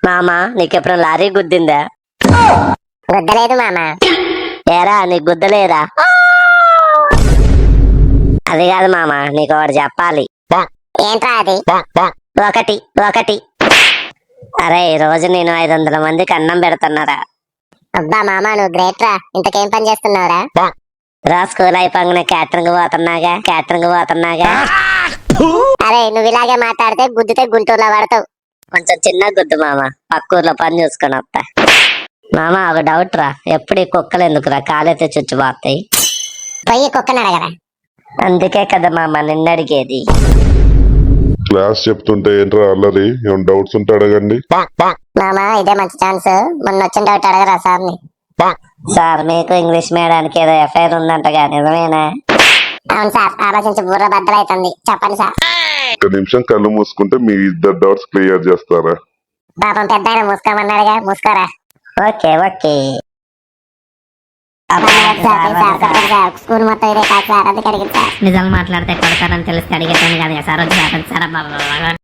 మామా నీకెప్పుడు లారీ గుద్దిందా? గుద్దలేదు మామ. ఏరా నీకు గుద్దలేదా? అది కాదు మామా, నీకు ఒకటి చెప్పాలి. ఏంట్రా అది? ఒకటి ఒకటి అరే ఈ రోజు నేను 500 మందికి అన్నం పెడుతున్నారా. అబ్బా మామ, నువ్వు గ్రేట్ రా. ఇంతకేం పని చేస్తున్నావురా? రా స్కూల్ అయిపోగానే క్యాటరింగ్ పోతున్నాగా. అరే నువ్వు ఇలాగే మాట్లాడితే గుద్దితే గుంటూరులో పడతావు. కొంచెం చిన్న గుద్దు మామ, పక్కూర్లో పని చూసుకొని వస్తా. మామ ఒక డౌట్ రా, ఎప్పుడు ఈ కుక్కలు ఎందుకురా కాలైతే చుచ్చిపోతాయి? పోయి కుక్కని అడగరా. అందుకే కదా మామ నిన్ను అడిగేది. క్లాస్ చెప్తుంటే ఏంట్రా అల్లరి? ఏమైనా డౌట్స్ ఉంటే అడగండి. మామ ఇదే మంచి ఛాన్స్, మొన్న వచ్చిన డౌట్ అడగరా సార్ని. సార్ మీకు ఇంగ్లీష్ మీడియానికి ఏదో ఎఫ్ఐఆర్ ఉందంటగా, నిజమేనా? అవును సార్, ఆలోచించి బుర్ర బద్దలైతుంది. చెప్పండి సార్. ఒక నిమిషం కళ్ళు మూసుకుంటే మీ ఇద్దరు డౌట్స్ క్లియర్ చేస్తారా? పాపం పెద్ద ఆయన మూసుకోమన్నాడుగా, మూసుకోరా. Okay okay. స్కూల్ మొత్తం ఇదే కాదు సార్, అందుకే అడిగింది సార్. నిజాలు మాట్లాడితే కొడతారని తెలిస్తే అడిగేటాను కదా సార్. వచ్చి సార్